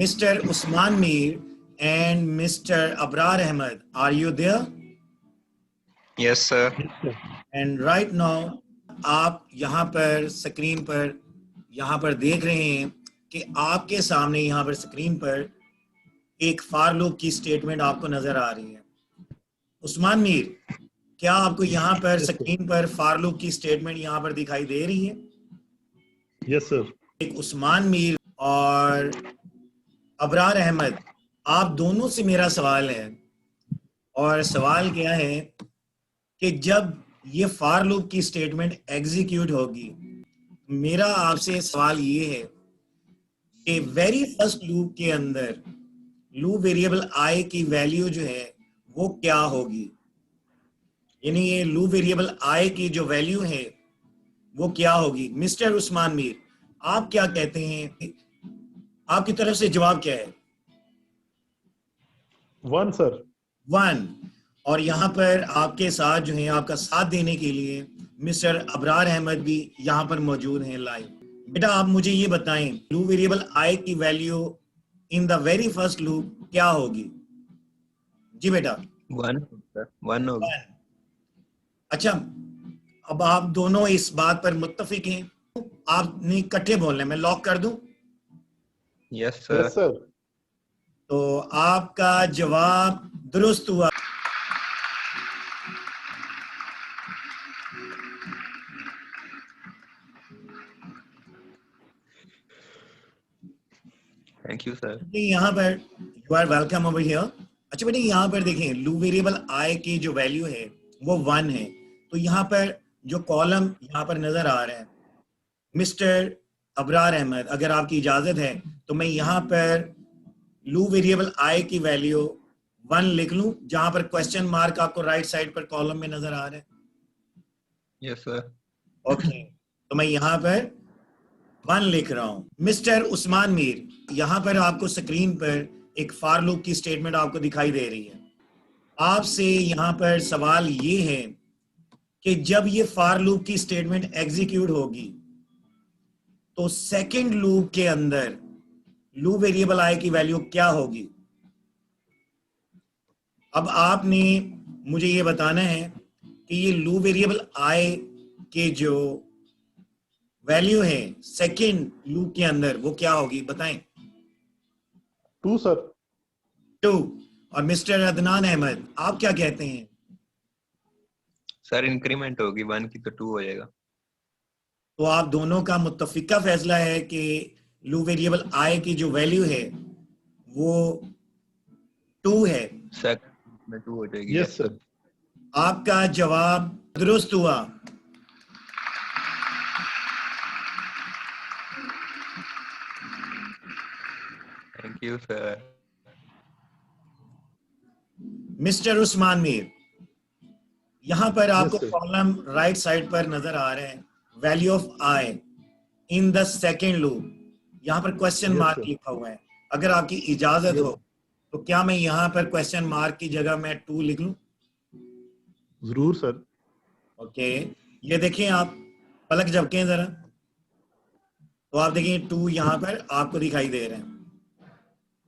Mr. Usman Mir and Mr. Abrar Ahmed, are you there? Yes, sir. And right now, आप यहाँ पर screen पर यहाँ पर देख रहे हैं कि आपके सामने यहाँ पर स्क्रीन पर एक फॉर लूप की स्टेटमेंट आपको नजर आ रही है। उस्मान मीर, क्या आपको यहाँ पर स्क्रीन पर फॉर लूप की स्टेटमेंट यहाँ पर दिखाई दे रही है? Yes sir. एक उस्मान मीर और अबरार अहमद, आप दोनों से मेरा सवाल है, और सवाल क्या है कि जब ये फॉर लूप की स्टेटमेंट एग्जीक्यूट होगी, मेरा आपसे सवाल ये है कि वेरी फर्स्ट लूप के अंदर लूप वेरिएबल आई की वैल्यू जो है वो क्या होगी, यानी ये लूप वेरिएबल आई की जो वैल्यू है वो क्या होगी। मिस्टर उस्मान मीर, आप क्या कहते हैं, आपकी तरफ से जवाब क्या है? 1 सर। 1। और यहाँ पर आपके साथ जो है, आपका साथ देने के लिए मिस्टर अबरार अहमद भी यहाँ पर मौजूद हैं लाइव। बेटा आप मुझे ये बताएं, लूप वेरिएबल आई की value in the very first loop क्या होगी? जी बेटा 1 होगी। अच्छा, अब आप दोनों इस बात पर मुत्तफिक हैं, आपने इकट्ठे बोलना है, मैं लॉक कर दूं? Yes sir. Yes sir. तो आपका जवाब दुरुस्त हुआ। Thank you sir. यहाँ पर you are welcome over here. अच्छा बेटे, यहाँ पर देखें, लूप वेरिएबल आई की जो वैल्यू है वो 1 है, तो यहाँ पर जो कॉलम यहाँ पर नजर आ रहा है, मिस्टर अबरार अहमद, अगर आपकी इजाजत है तो मैं यहाँ पर लूप वेरिएबल आई की वैल्यू 1 लिख लूं, जहां पर क्वेश्चन मार्क आपको राइट साइड पर कॉलम में नजर आ रहा है। Yes sir. ओके, तो मैं यहाँ पर 1 लिख रहा हूं। मिस्टर उस्मान मीर, यहाँ पर आपको स्क्रीन पर एक फॉर लूप की स्टेटमेंट आपको दिखाई दे रही है। आपसे यहाँ पर सवाल ये है कि जब ये फॉर लूप की स्टेटमेंट एग्जीक्यूट होगी तो सेकंड लूप के अंदर लूप वेरिएबल आई की वैल्यू क्या होगी? अब आपने मुझे ये बताना है कि ये लूप वेरिएबल आई के जो वैल्यू है सेकंड लूप के अंदर वो क्या होगी, बताएं। 2 सर। 2। और मिस्टर अदनान अहमद, आप क्या कहते हैं? सर इंक्रीमेंट होगी 1 की तो 2 हो जाएगा। तो आप दोनों का मुत्तफिका फैसला है कि लूप वेरिएबल आई की जो वैल्यू है वो 2 है। सेकंड में 2 हो जाएगी। Yes sir. आपका जवाब दुरुस्त हुआ। Thank you sir. Mister Usman Mir, यहाँ पर आपको sir. कॉलम राइट साइड पर नजर आ रहे हैं, value of I in the second loop, यहाँ पर क्वेश्चन Yes, मार्क sir. लिखा हुआ है। अगर आपकी इजाजत Yes. हो तो क्या मैं यहाँ पर क्वेश्चन मार्क की जगह मैं 2 लिख लूं? जरूर सर। ओके, ये देखिए, आप पलक झपकें जरा, तो आप देखिए 2 यहाँ पर आपको दिखाई दे रहे हैं।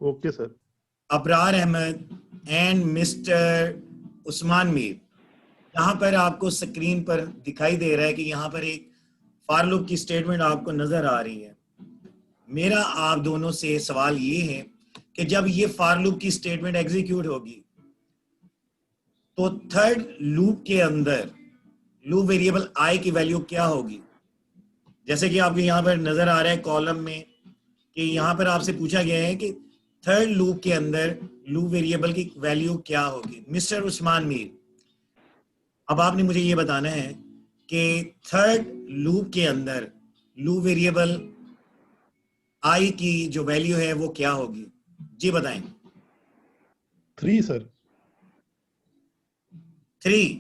Okay sir. Abrar Ahmed and mister Usman Mir, यहाँ पर आपको स्क्रीन पर दिखाई दे रहा है कि यहाँ पर एक फॉर लूप की स्टेटमेंट आपको नजर आ रही है। मेरा आप दोनों से सवाल ये है कि जब ये फॉर लूप की स्टेटमेंट एग्जीक्यूट होगी तो थर्ड लूप के अंदर लूप वेरिएबल आई की वैल्यू क्या होगी? जैसे कि आपको यहाँ पर नजर आ रहा है कॉलम में कि यहाँ पर आपसे पूछा गया है कि थर्ड लूप के अंदर लूप वेरिएबल की वैल्यू क्या होगी। मिस्टर उस्मान मीर, अब आपने मुझे ये बताना है कि थर्ड लूप के अंदर लूप वेरिएबल आई की जो वैल्यू है वो क्या होगी, जी बताएं। 3 सर। 3।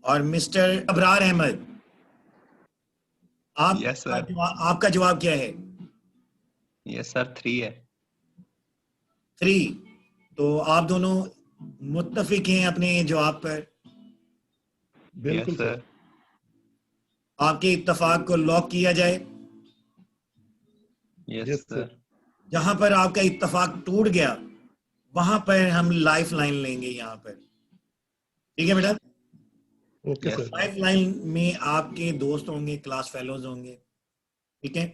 और मिस्टर अबरार अहमद, आप यस सर। आपका जवाब क्या है? यस सर 3 है। 3। तो आप दोनों मुत्तफिक हैं अपने जवाब पर। बिल्कुल यस सर। सर। आपके इत्तेफाक को लॉक किया जाए। Yes Yes, sir. जहां पर आपका इत्तेफाक टूट गया वहां पर हम लाइफ लाइन लेंगे यहाँ पर, ठीक है बेटा? Okay Yes. Sir. Life line में आपके दोस्त होंगे, क्लास फेलोज होंगे, ठीक है?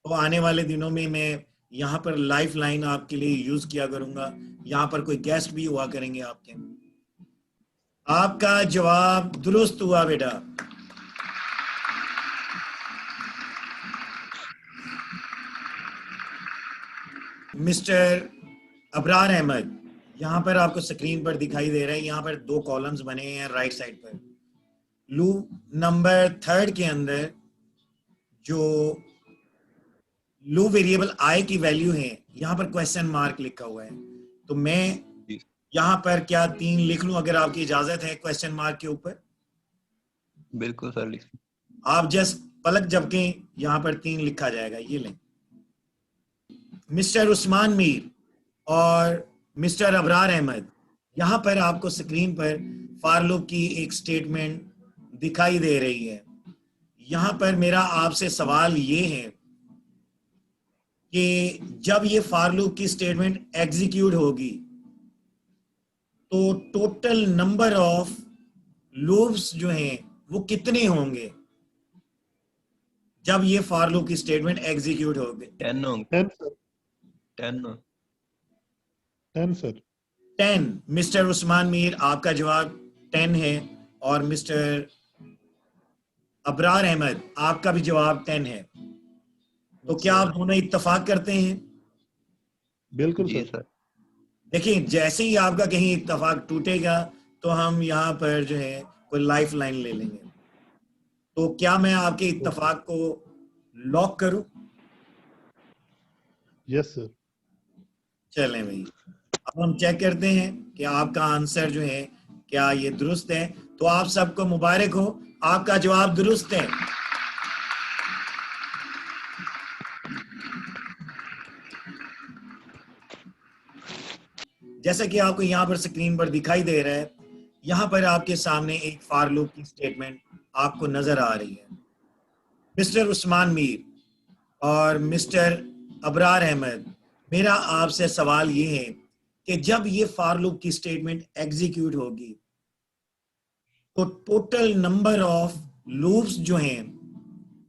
तो आने वाले दिनों में मैं यहाँ पर लाइफ लाइन आपके लिए यूज किया करूंगा। यहाँ पर कोई गेस्ट भी हुआ करेंगे आपके। आपका जवाब दुरुस्त हुआ बेटा। मिस्टर अबरार अहमद, यहाँ पर आपको स्क्रीन पर दिखाई दे रहा है, यहाँ पर 2 कॉलम्स बने हैं राइट साइड पर। लूप नंबर 3 के अंदर जो लूप वेरिएबल आई की वैल्यू है, यहाँ पर क्वेश्चन मार्क लिखा हुआ है। तो मैं जी। यहाँ पर क्या 3 लिख लूं अगर आपकी इजाजत है क्वेश्चन मार्क के ऊपर? बिल्कुल सर, लिख। आप जस्ट पलक झपकें, यहाँ पर 3 लिखा जाएगा, ये लें। मिस्टर उस्मान मीर और मिस्टर अबरार अहमद, यहाँ पर आपको स्क्रीन पर फॉर लूप की एक स्टेटमेंट दिखाई दे रही है। यहाँ पर मेरा आपसे सवाल ये है कि जब ये फॉर लूप की स्टेटमेंट एग्जीक्यूट होगी तो टोटल नंबर ऑफ लूप्स जो हैं वो कितने होंगे जब ये फॉर लूप की स्टेटमेंट एग्जीक्यूट होगी? 10 होंगे। 10 सर। 10 हो। 10 सर। 10। मिस्टर उस्मान मीर, आपका जवाब 10 है और मिस्टर अबरार अहमद, आपका भी जवाब 10 है। तो क्या आप दोनों इत्तेफाक करते हैं? बिल्कुल जी सर। सर। देखिए, जैसे ही आपका कहीं इत्तेफाक टूटेगा तो हम यहाँ पर जो है कोई लाइफ लाइन ले लेंगे। तो क्या मैं आपके इत्तेफाक को लॉक करूं? Yes sir. चलें भाई, अब हम चेक करते हैं कि आपका आंसर जो है क्या ये दुरुस्त है। तो आप सबको मुबारक हो, आपका जवाब दुरुस्त है। जैसा कि आपको यहाँ पर स्क्रीन पर दिखाई दे रहा है, यहाँ पर आपके सामने एक फॉर लूप की स्टेटमेंट आपको नजर आ रही है। मिस्टर उस्मान मीर और मिस्टर अबरार अहमद, मेरा आपसे सवाल ये है कि जब ये फॉर लूप की स्टेटमेंट एग्जीक्यूट होगी तो टोटल नंबर ऑफ लूप्स जो हैं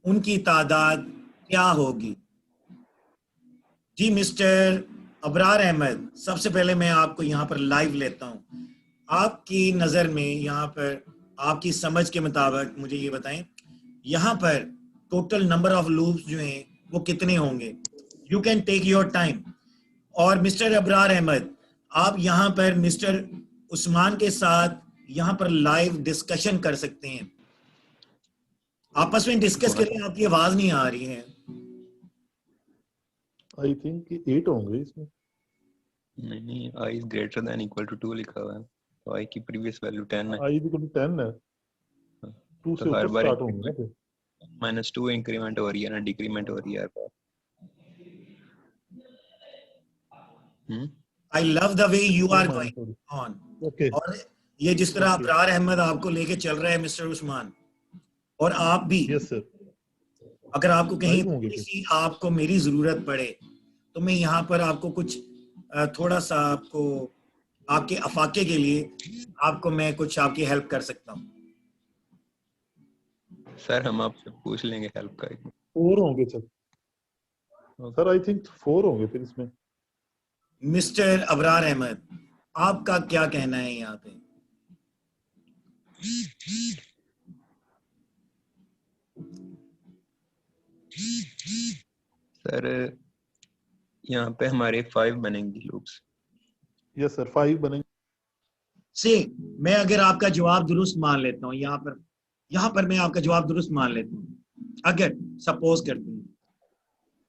उनकी तादाद क्या होगी? जी मिस्टर अबरार अहमद, सबसे पहले मैं आपको यहाँ पर लाइव लेता हूँ। आपकी नज़र में यहाँ पर आपकी समझ के मुताबिक मुझे ये बताएं, यहाँ पर टोटल नंबर ऑफ लूप्स जो हैं वो कितने होंगे? You can take your time. और मिस्टर अबरार अहमद, आप यहाँ पर मिस्टर उस्मान के साथ यहाँ पर लाइव डिस्कशन कर सकते हैं। आपस में डिस्कस करें, आपकी आवाज नहीं आ रही है। आई थिंक 8 होंगे इसमें। नहीं, i is greater than equal to 2 लिखा हुआ है, तो i की प्रीवियस वैल्यू 10 है। आई इक्वल टू 10 है, 2 से तो हर ऊपर बार स्टार्ट होंगे ना फिर। -2 इंक्रीमेंट हो रही है ना, डिक्रीमेंट हो रही है हर बार। I love the way you are going on. Okay. और ये जिस तरह Okay. अबरार अहमद आपको लेके चल रहा है मिस्टर उस्मान, और आप भी, यस सर। अगर आपको कहीं Live होंगे थोड़ी फिर। सी आपको मेरी जरूरत पड़े तो मैं यहाँ पर आपको कुछ थोड़ा सा आपको आपके अफाके के लिए आपको मैं कुछ आपकी हेल्प कर सकता हूँ। सर हम आपसे पूछ लेंगे हेल्प का। 4 होंगे सर। सर आई थिंक 4 होंगे फिर इसमें। मिस्टर अबरार अहमद, आपका क्या कहना है यहाँ पे? सर यहाँ पे हमारे 5 बनेंगी लूप्स। यस सर, 5 बनेंगे। से मैं अगर आपका जवाब दुरुस्त मान लेता हूँ, यहाँ पर मैं आपका जवाब दुरुस्त मान लेता हूँ, अगर सपोज करते हैं,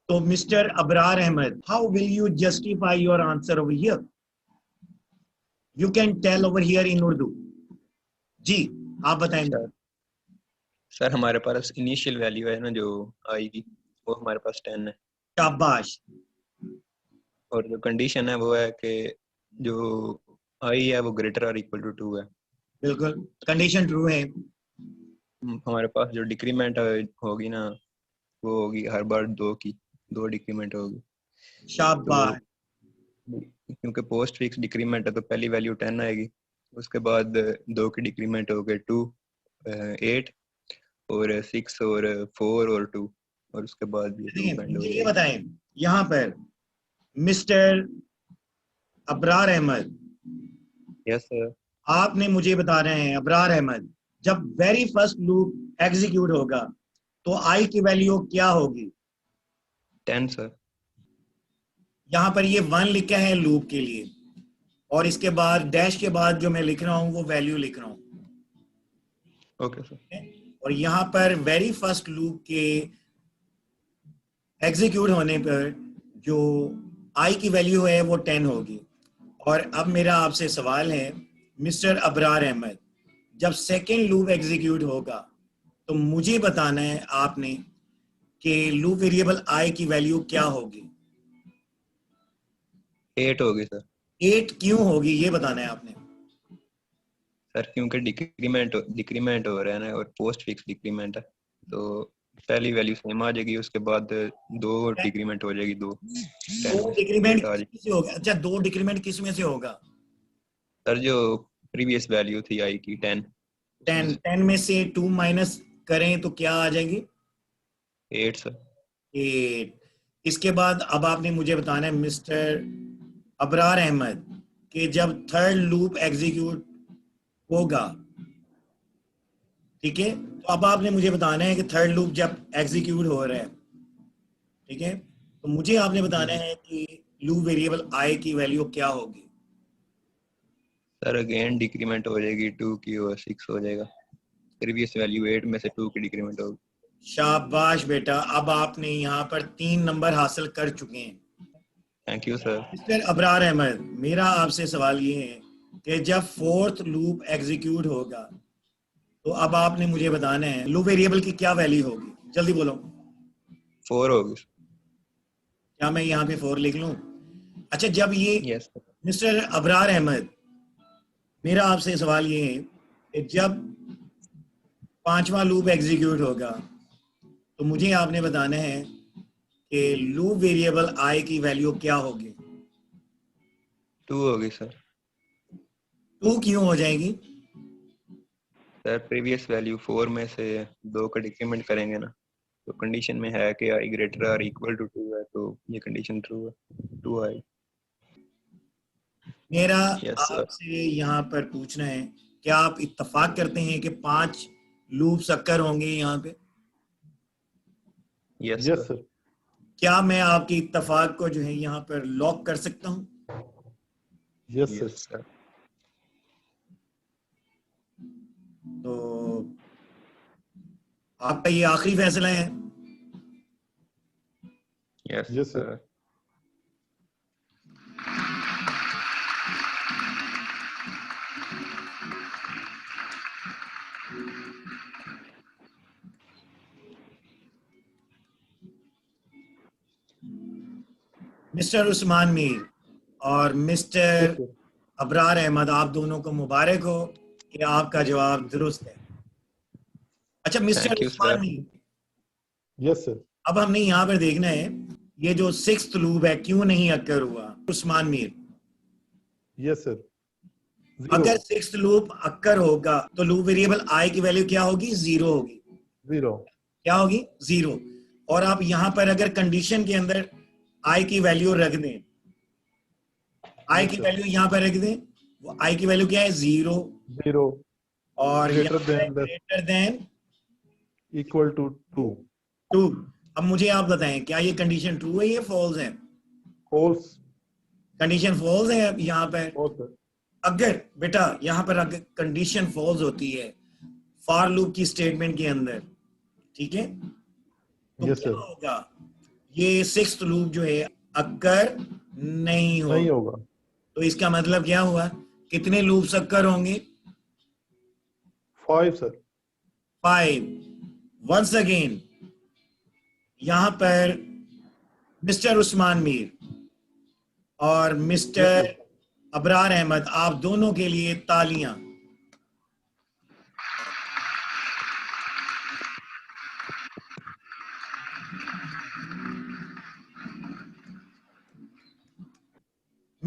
तो mister Abrar Ahmad, how will you justify your answer over here? You can tell over here in Urdu. जी आप बताएंगे। सर हमारे पास इनिशियल वैल्यू है ना जो आएगी, वो हमारे पास 10 है। शाबाश। और जो कंडीशन है वो है कि जो आई है वो ग्रेटर और इक्वल टू 2 है। बिल्कुल, कंडीशन ट्रू है। हमारे पास जो डिक्रीमेंट होगी ना, वो होगी हर बार 2 की, 2 डिक्रीमेंट होगी। शाबाश। क्योंकि पोस्ट फिक्स डिक्रीमेंट है तो पहली वैल्यू 10 आएगी, उसके बाद 2 की डिक्रीमेंट हो गए 2, 8 और 6 और 4 और 2, और उसके बाद ये देखिए, लूप एंड हो मुझे ये जाएगी। बताएं, यहाँ पर mister Abrar Ahmed, yes sir. आपने मुझे बता रहे हैं अबरार अहमद, जब वेरी फर्स्ट लूप एग्जीक्यूट होगा तो आई की वैल्यू क्या होगी? 10 सर। यहाँ पर ये 1 लिखा है लूप के लिए, और इसके बाद डैश के बाद जो मैं लिख रहा हूँ वो वैल्यू लिख रहा हूँ। Okay sir. और यहाँ पर वेरी फर्स्ट लूप के एग्जीक्यूट होने पर जो आई की वैल्यू है वो 10 होगी। और अब मेरा आपसे सवाल है मिस्टर अबरार अहमद, जब सेकेंड लूप एग्जीक्यूट होगा तो मुझे बताना है आपने कि लूप वेरिएबल आई की वैल्यू क्या होगी? 8 होगी सर। 8 क्यों होगी ये बताना है आपने। सर क्योंकि डिक्रीमेंट हो रहा है ना, और पोस्ट फिक्स डिक्रीमेंट है, तो पहली वैल्यू सेम आ जाएगी, उसके बाद 2 डिक्रीमेंट हो जाएगी, 2 10 दो में डिक्रीमेंट 8 आ किस जाएगी। में से होगा? अच्छा, दो डिक्रीमेंट किस में से होगा? सर जो प्रीवियस वैल्यू थी आई की 10, उसमें 10, से 10 में से 2 माइनस करें तो क्या आ जाएगी? 8 सर। 8। इसके बाद अब आपने मुझे बताना है मिस्टर अबरार अहमद कि जब थर्ड लूप एग्जीक्यूट होगा, ठीक है, तो अब आपने मुझे बताना है कि थर्ड लूप जब एग्जीक्यूट हो रहा है, ठीक है, तो मुझे आपने बताना है कि लूप वेरिएबल आई की वैल्यू क्या होगी? सर अगेन डिक्रीमेंट हो जाएगी 2 की, और 6 हो जाएगा, प्रीवियस वैल्यू 8 में से 2 की डिक्रीमेंट होगी। शाबाश बेटा, अब आपने यहाँ पर 3 नंबर हासिल कर चुके हैं। Thank you sir. Mister Abrar Ahmed, मेरा आपसे सवाल ये है कि जब फोर्थ लूप एग्जीक्यूट होगा तो अब आपने मुझे बताना है लूप वेरिएबल की क्या वैल्यू होगी? जल्दी बोलो। 4 होगी। क्या मैं यहाँ पे 4 लिख लूँ? अच्छा, जब ये yes sir. Mister Abrar Ahmed, मेरा आपसे सवाल ये है कि जब पांचवा लूप एग्जीक्यूट होगा तो मुझे आपने बताना है कि लूप वेरिएबल आई की वैल्यू क्या होगी? 2 होगी सर। 2 क्यों हो जाएगी? सर प्रीवियस वैल्यू 4 में से 2 का डिक्रीमेंट करेंगे ना, तो कंडीशन में है कि आई ग्रेटर आर इक्वल टू 2 है, तो ये कंडीशन ट्रू है, 2 आई। मेरा यस सर। आपसे यहाँ पर पूछना है, क्या आप इत्तेफाक करते हैं कि 5 लूप्स अक्कर होंगे यहाँ पे? Yes yes sir. सर। क्या मैं आपकी इत्तेफाक को जो है यहाँ पर लॉक कर सकता हूँ? Yes sir. Yes sir. तो आपका ये आखिरी फैसला है? Yes yes sir. Sir. Mister Usman Mir और yes mister sir. Abrar Ahmad, आप दोनों को मुबारक हो कि आपका जवाब दुरुस्त है। अच्छा mister thank you Usman sir. Mir, yes sir. अब हमने यहाँ पर देखना है ये जो सिक्स्थ लूप है क्यों नहीं अक्कर हुआ? Usman Mir, yes sir. 0 अगर सिक्स्थ लूप अक्कर होगा तो लूप वेरिएबल आई की वैल्यू क्या होगी? 0 होगी। 0। क्या होगी? 0। और आप यहाँ पर अगर कंडीशन के अंदर आई की वैल्यू रख दें, आई यस की सर। वैल्यू यहाँ पर रख दें, वो आई की वैल्यू क्या है? 0। 0 और ग्रेटर यहाँ पर than less greater than equal to 2। 2। अब मुझे आप बताएं, क्या ये कंडीशन ट्रू है या फॉल्स है? फॉल्स। कंडीशन फॉल्स है यहाँ पर। False sir. अगर बेटा यहाँ पर अगर कंडीशन फॉल्स होती है फॉर लूप की स्टेटमेंट के अंदर, ठीक है, तो यस क्या सर। होगा? ये सिक्स्थ लूप जो है अक्कर नहीं नहीं होगा। होगा। तो इसका मतलब क्या हुआ? कितने लूप्स अक्कर होंगे? 5 सर। 5। वंस अगेन यहाँ पर मिस्टर उस्मान मीर और yes sir. Mister Abrar Ahmad, आप दोनों के लिए तालियां।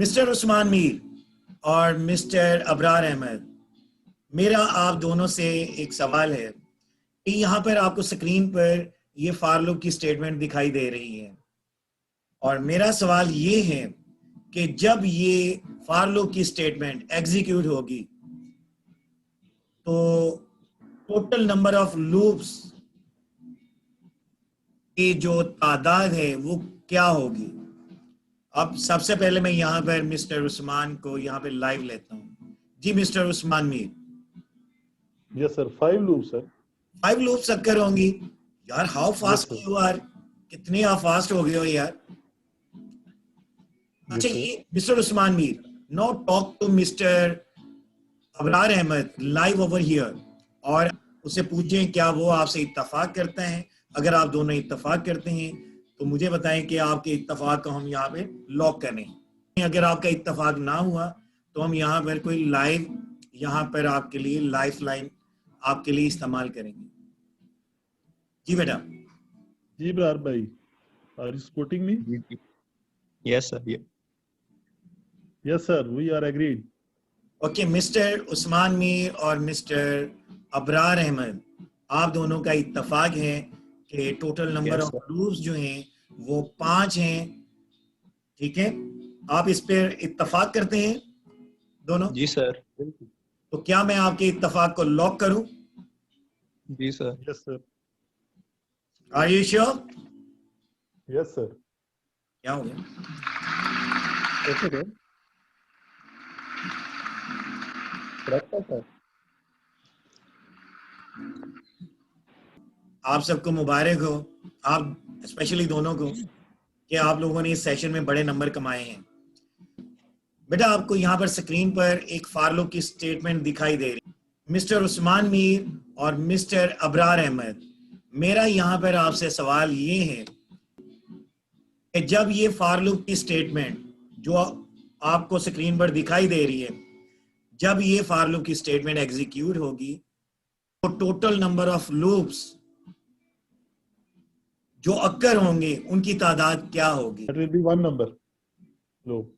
मिस्टर उस्मान मीर और मिस्टर अबरार अहमद, मेरा आप दोनों से एक सवाल है कि यहाँ पर आपको स्क्रीन पर ये फॉर लूप की स्टेटमेंट दिखाई दे रही है और मेरा सवाल ये है कि जब ये फॉर लूप की स्टेटमेंट एग्जीक्यूट होगी तो टोटल नंबर ऑफ लूप्स की जो तादाद है वो क्या होगी। अब सबसे पहले मैं यहाँ पर मिस्टर उस्मान को यहाँ पे लाइव लेता हूँ। जी mister Usman Mir. Yes, sir. 5 loops, sir. 5 loops occur होंगी। यार how fast Yes, sir. You are, कितने आप फास्ट हो गए हो यार। Yes, अच्छा sir. ये mister Usman Mir, now talk to mister Abrar Ahmed live over here और उससे पूछें क्या वो आपसे इत्तफाक करते हैं। अगर आप दोनों इत्तफाक करते हैं तो मुझे बताएं कि आपके इत्तफाक को हम यहाँ पे लॉक करें। अगर आपका इत्तफाक ना हुआ तो हम यहाँ पर कोई लाइव यहाँ पर आपके लिए लाइफ लाइन आपके लिए इस्तेमाल करेंगे। जी बेटा। Ji, Ibrar bhai, are you supporting me? Yes, sir. Yeah. Yes, sir. We are agreed. Okay mister Usman Mir और मिस्टर अबरार अहमद, आप दोनों का इत्तफाक है कि total number Yes, of sir. Loops जो हैं वो 5 हैं। ठीक है, आप इस पर इत्तफाक करते हैं दोनों? जी सर। तो क्या मैं आपके इत्तफाक को लॉक करूं? जी सर। Yes, sir. Are you sure? Yes, sir. क्या हो गया? Okay, sir. Correct, sir. आप सबको मुबारक हो, आप स्पेशली दोनों को, कि आप लोगों ने इस सेशन में बड़े नंबर कमाए हैं। बेटा आपको यहाँ पर स्क्रीन पर एक फॉर लूप की स्टेटमेंट दिखाई दे रही है। मिस्टर उस्मान मीर और मिस्टर अबरार अहमद, मेरा यहाँ पर आपसे सवाल ये है कि जब ये फॉर लूप की स्टेटमेंट जो आपको स्क्रीन पर दिखाई दे रही है, जब ये फॉर लूप की स्टेटमेंट एग्जीक्यूट होगी तो टोटल नंबर ऑफ लूप्स जो अक्कर होंगे उनकी तादाद क्या होगी? That will be one number. Loop.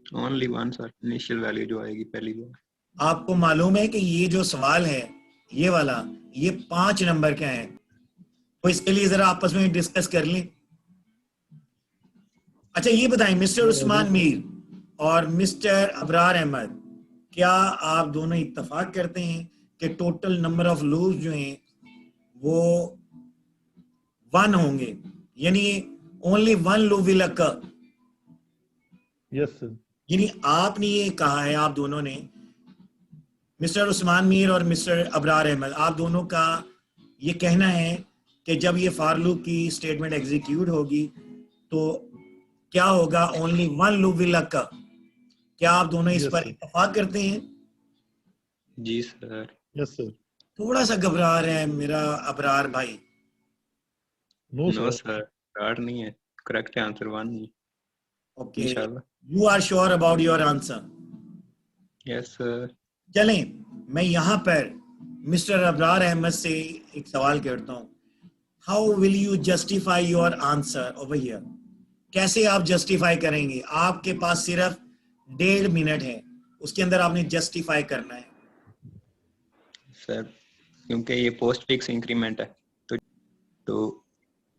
Only one sir, initial value जो आएगी पहली बार। आपको मालूम है कि ये जो सवाल है ये वाला, ये 5 नंबर का है, तो इसके लिए जरा आपस में डिस्कस कर लें। अच्छा ये बताएं मिस्टर उस्मान मीर और मिस्टर अबरार अहमद, क्या आप दोनों इत्तफाक करते हैं कि टोटल नंबर ऑफ लूप्स जो हैं वो 1 होंगे, यानी only 1 loop will occur? Yes, sir. यानी आपने ये कहा है, आप दोनों ने, मिस्टर उस्मान मीर और मिस्टर अबरार अहमद, आप दोनों का ये कहना है कि जब ये फॉर लूप की स्टेटमेंट एग्जीक्यूट होगी तो क्या होगा? Only 1 loop will occur. क्या आप दोनों इस Yes, पर sir. इत्तेफाक करते हैं? जी सर। Yes, sir. थोड़ा सा घबरा रहे हैं मेरा अबरार भाई। No, no sir. Sir, start नहीं है, करेक्ट आंसर वन नहीं। ओके, इंशाल्लाह। You are sure about your answer? Yes sir. चलें, मैं यहाँ पर मिस्टर अबरार अहमद से एक सवाल करता हूँ। How will you justify your answer over here? कैसे आप जस्टिफाई करेंगे? आपके पास सिर्फ 1.5 मिनट है, उसके अंदर आपने जस्टिफाई करना है। सर क्योंकि ये पोस्ट फिक्स इंक्रीमेंट है तो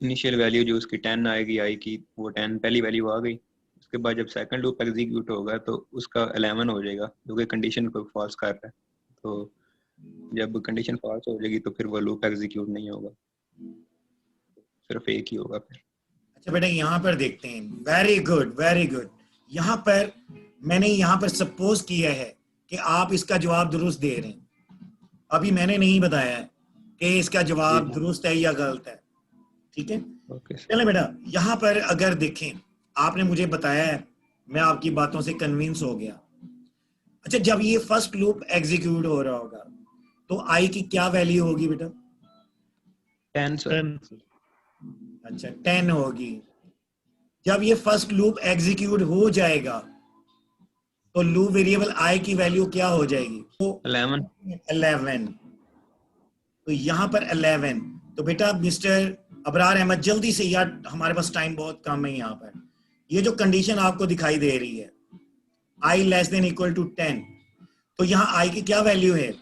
इनिशियल वैल्यू जो उसकी 10 आएगी आई की, वो 10 पहली वैल्यू आ गई। उसके बाद जब सेकंड लूप एग्जीक्यूट होगा तो उसका 11 हो जाएगा, जो कि कंडीशन को फॉल्स कर रहा है। तो जब कंडीशन फॉल्स हो जाएगी तो फिर वो लूप एग्जीक्यूट नहीं होगा, सिर्फ एक ही होगा फिर। अच्छा बेटा यहाँ पर देखते हैं। Very good, very good. यहाँ पर मैंने यहाँ पर सपोज किया है कि आप इसका जवाब दुरुस्त दे रहे हैं। अभी मैंने नहीं बताया है कि इसका जवाब दुरुस्त है या गलत है। ठीक है, ओके सर। चले बेटा, यहाँ पर अगर देखें, आपने मुझे बताया है, मैं आपकी बातों से कन्विंस हो गया। अच्छा, जब ये फर्स्ट लूप एग्जीक्यूट हो रहा होगा तो आई की क्या वैल्यू होगी बेटा? 10 सर। 10, sir. अच्छा 10 होगी। जब ये फर्स्ट लूप एग्जीक्यूट हो जाएगा तो लूप वेरिएबल आई की वैल्यू क्या हो जाएगी? तो 11। तो यहाँ पर 11। तो बेटा मिस्टर अबरार अहमद जल्दी से, यार हमारे पास टाइम बहुत कम है यहाँ पर, ये जो कंडीशन आपको दिखाई दे रही है i less than equal to 10, तो यहाँ i की क्या वैल्यू है?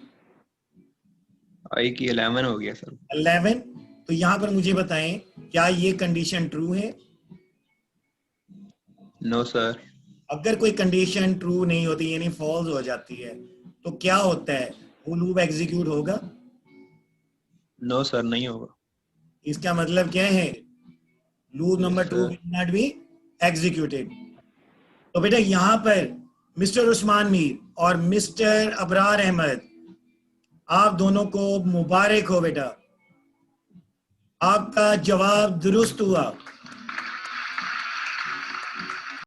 आई की 11 हो गया सर। 11। तो यहाँ पर मुझे बताएं क्या ये कंडीशन ट्रू है? No sir. अगर कोई कंडीशन ट्रू नहीं होती यानी फॉल्स हो जाती है तो क्या होता है? वो लूप एग्जीक्यूट होगा? नो सर, नहीं होगा। इसका मतलब क्या है? Loop number 2 sir. Will not be executed. तो बेटा यहाँ पर मिस्टर उस्मान मीर और मिस्टर अबरार अहमद, आप दोनों को मुबारक हो बेटा, आपका जवाब दुरुस्त हुआ।